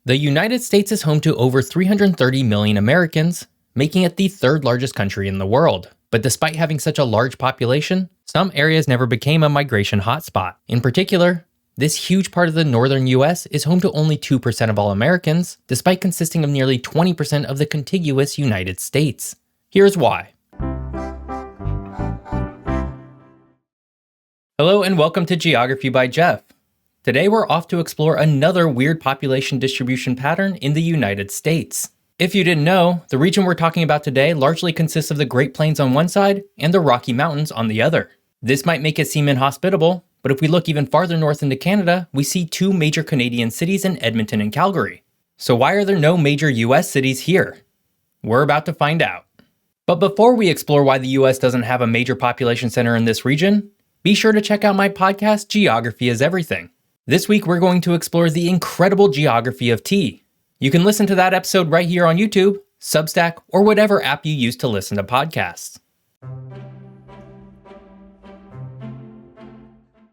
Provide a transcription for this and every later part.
The United States is home to over 330 million Americans, making it the third largest country in the world. But despite having such a large population, some areas never became a migration hotspot. In particular, this huge part of the northern US is home to only 2% of all Americans, despite consisting of nearly 20% of the contiguous United States. Here's why. Hello and welcome to Geography by Geoff. Today we're off to explore another weird population distribution pattern in the United States. If you didn't know, the region we're talking about today largely consists of the Great Plains on one side and the Rocky Mountains on the other. This might make it seem inhospitable, but if we look even farther north into Canada, we see two major Canadian cities in Edmonton and Calgary. So why are there no major US cities here? We're about to find out. But before we explore why the US doesn't have a major population center in this region, be sure to check out my podcast, Geography is Everything. This week, we're going to explore the incredible geography of tea. You can listen to that episode right here on YouTube, Substack, or whatever app you use to listen to podcasts.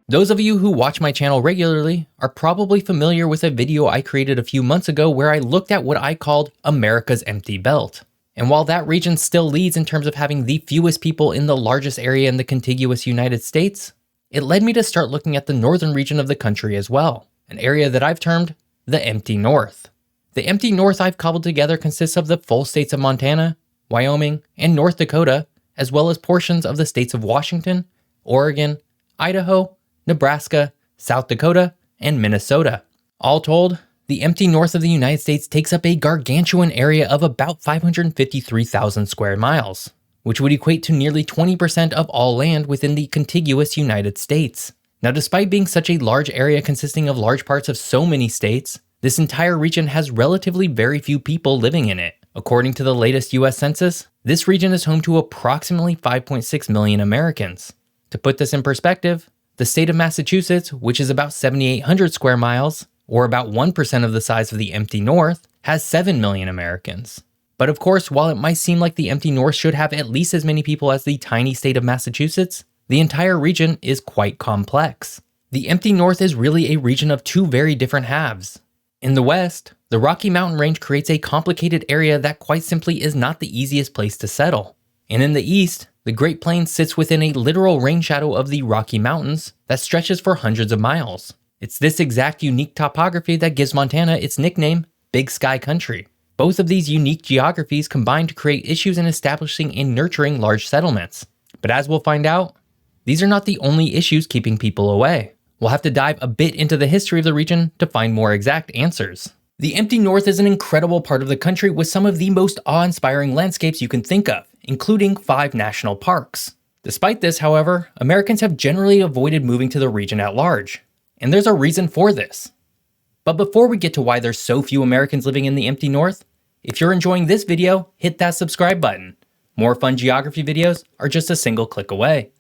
Those of you who watch my channel regularly are probably familiar with a video I created a few months ago where I looked at what I called America's Empty Belt. And while that region still leads in terms of having the fewest people in the largest area in the contiguous United States, it led me to start looking at the northern region of the country as well, an area that I've termed the Empty North. The Empty North I've cobbled together consists of the full states of Montana, Wyoming, and North Dakota, as well as portions of the states of Washington, Oregon, Idaho, Nebraska, South Dakota, and Minnesota. All told, the Empty North of the United States takes up a gargantuan area of about 553,000 square miles, which would equate to nearly 20% of all land within the contiguous United States. Now, despite being such a large area consisting of large parts of so many states, this entire region has relatively very few people living in it. According to the latest US Census, this region is home to approximately 5.6 million Americans. To put this in perspective, the state of Massachusetts, which is about 7,800 square miles, or about 1% of the size of the Empty North, has 7 million Americans. But of course, while it might seem like the Empty North should have at least as many people as the tiny state of Massachusetts, the entire region is quite complex. The Empty North is really a region of two very different halves. In the west, the Rocky Mountain Range creates a complicated area that quite simply is not the easiest place to settle. And in the east, the Great Plains sits within a literal rain shadow of the Rocky Mountains that stretches for hundreds of miles. It's this exact unique topography that gives Montana its nickname, Big Sky Country. Both of these unique geographies combine to create issues in establishing and nurturing large settlements. But as we'll find out, these are not the only issues keeping people away. We'll have to dive a bit into the history of the region to find more exact answers. The Empty North is an incredible part of the country with some of the most awe-inspiring landscapes you can think of, including 5 national parks. Despite this, however, Americans have generally avoided moving to the region at large. And there's a reason for this. But before we get to why there's so few Americans living in the Empty North, if you're enjoying this video, hit that subscribe button. More fun geography videos are just a single click away.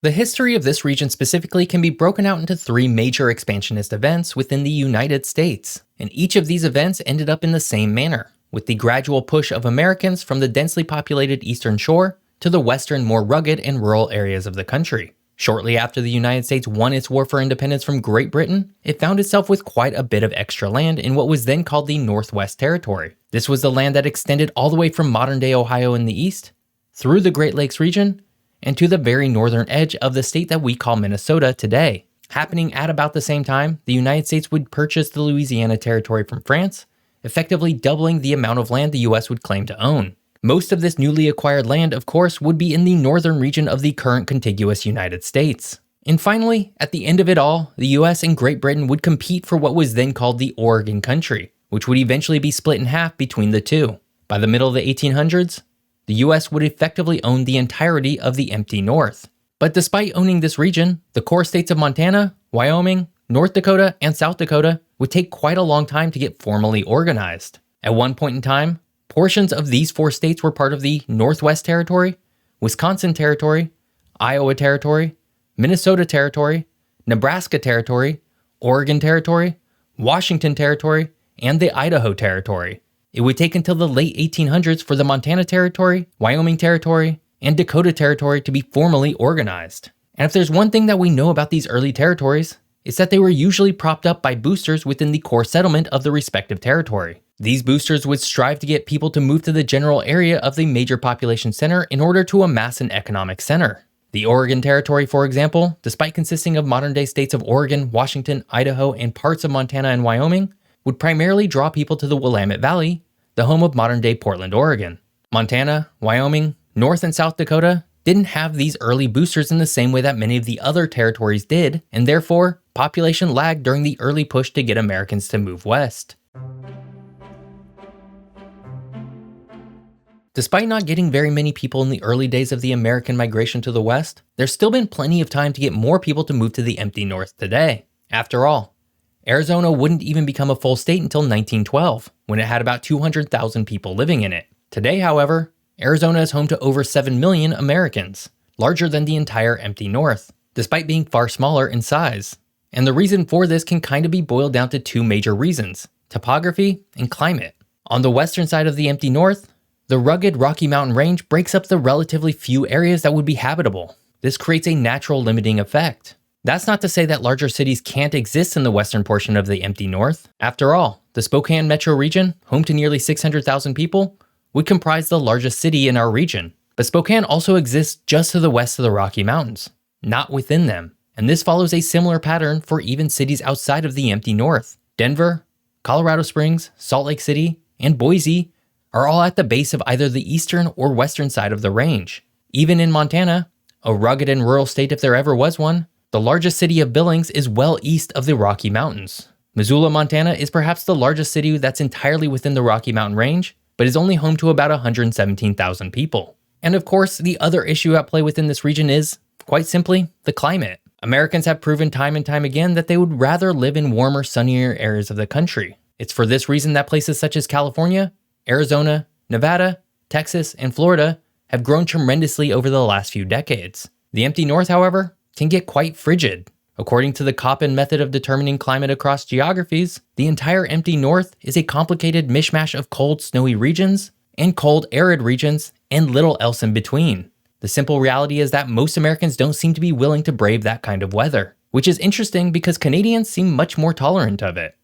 The history of this region specifically can be broken out into 3 major expansionist events within the United States, and each of these events ended up in the same manner, with the gradual push of Americans from the densely populated eastern shore to the western, more rugged and rural areas of the country. Shortly after the United States won its war for independence from Great Britain, it found itself with quite a bit of extra land in what was then called the Northwest Territory. This was the land that extended all the way from modern-day Ohio in the east, through the Great Lakes region, and to the very northern edge of the state that we call Minnesota today. Happening at about the same time, the United States would purchase the Louisiana Territory from France, effectively doubling the amount of land the US would claim to own. Most of this newly acquired land, of course, would be in the northern region of the current contiguous United States. And finally, at the end of it all, the US and Great Britain would compete for what was then called the Oregon Country, which would eventually be split in half between the two. By the middle of the 1800s, the US would effectively own the entirety of the Empty North. But despite owning this region, the core states of Montana, Wyoming, North Dakota, and South Dakota would take quite a long time to get formally organized. At one point in time, portions of these 4 states were part of the Northwest Territory, Wisconsin Territory, Iowa Territory, Minnesota Territory, Nebraska Territory, Oregon Territory, Washington Territory, and the Idaho Territory. It would take until the late 1800s for the Montana Territory, Wyoming Territory, and Dakota Territory to be formally organized. And if there's one thing that we know about these early territories, is that they were usually propped up by boosters within the core settlement of the respective territory. These boosters would strive to get people to move to the general area of the major population center in order to amass an economic center. The Oregon Territory, for example, despite consisting of modern-day states of Oregon, Washington, Idaho, and parts of Montana and Wyoming, would primarily draw people to the Willamette Valley, the home of modern-day Portland, Oregon. Montana, Wyoming, North and South Dakota didn't have these early boosters in the same way that many of the other territories did, and therefore, population lagged during the early push to get Americans to move west. Despite not getting very many people in the early days of the American migration to the West, there's still been plenty of time to get more people to move to the empty North today. After all, Arizona wouldn't even become a full state until 1912, when it had about 200,000 people living in it. Today, however, Arizona is home to over 7 million Americans, larger than the entire empty North, despite being far smaller in size. And the reason for this can kind of be boiled down to two major reasons: topography and climate. On the western side of the empty North, the rugged Rocky Mountain Range breaks up the relatively few areas that would be habitable. This creates a natural limiting effect. That's not to say that larger cities can't exist in the western portion of the empty North. After all, the Spokane metro region, home to nearly 600,000 people, would comprise the largest city in our region. But Spokane also exists just to the west of the Rocky Mountains, not within them. And this follows a similar pattern for even cities outside of the empty North. Denver, Colorado Springs, Salt Lake City, and Boise are all at the base of either the eastern or western side of the range. Even in Montana, a rugged and rural state if there ever was one, the largest city of Billings is well east of the Rocky Mountains. Missoula, Montana is perhaps the largest city that's entirely within the Rocky Mountain range, but is only home to about 117,000 people. And of course, the other issue at play within this region is, quite simply, the climate. Americans have proven time and time again that they would rather live in warmer, sunnier areas of the country. It's for this reason that places such as California, Arizona, Nevada, Texas, and Florida have grown tremendously over the last few decades. The empty North, however, can get quite frigid. According to the Köppen method of determining climate across geographies, the entire empty North is a complicated mishmash of cold, snowy regions and cold, arid regions and little else in between. The simple reality is that most Americans don't seem to be willing to brave that kind of weather, which is interesting because Canadians seem much more tolerant of it.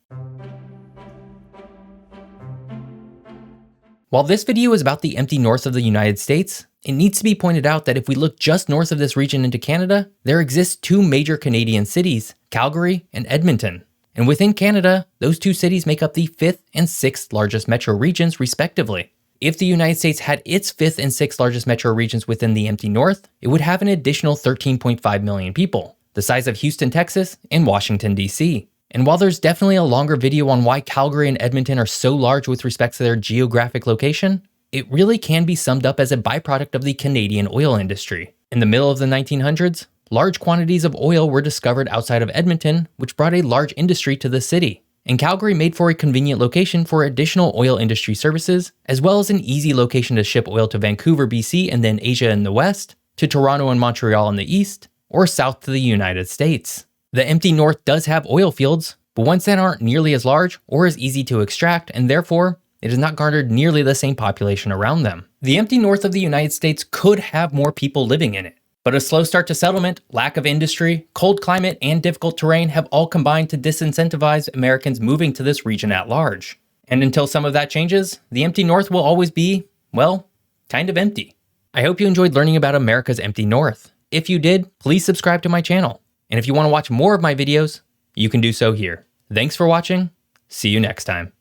While this video is about the empty North of the United States, it needs to be pointed out that if we look just north of this region into Canada, there exist two major Canadian cities, Calgary and Edmonton. And within Canada, those two cities make up the 5th and 6th largest metro regions respectively. If the United States had its 5th and 6th largest metro regions within the empty North, it would have an additional 13.5 million people, the size of Houston, Texas, and Washington, D.C. And while there's definitely a longer video on why Calgary and Edmonton are so large with respect to their geographic location, it really can be summed up as a byproduct of the Canadian oil industry. In the middle of the 1900s, large quantities of oil were discovered outside of Edmonton, which brought a large industry to the city. And Calgary made for a convenient location for additional oil industry services, as well as an easy location to ship oil to Vancouver, BC, and then Asia in the west, to Toronto and Montreal in the east, or south to the United States. The empty North does have oil fields, but ones that aren't nearly as large or as easy to extract, and therefore, it has not garnered nearly the same population around them. The empty North of the United States could have more people living in it, but a slow start to settlement, lack of industry, cold climate, and difficult terrain have all combined to disincentivize Americans moving to this region at large. And until some of that changes, the empty North will always be, well, kind of empty. I hope you enjoyed learning about America's empty North. If you did, please subscribe to my channel. And if you want to watch more of my videos, you can do so here. Thanks for watching. See you next time.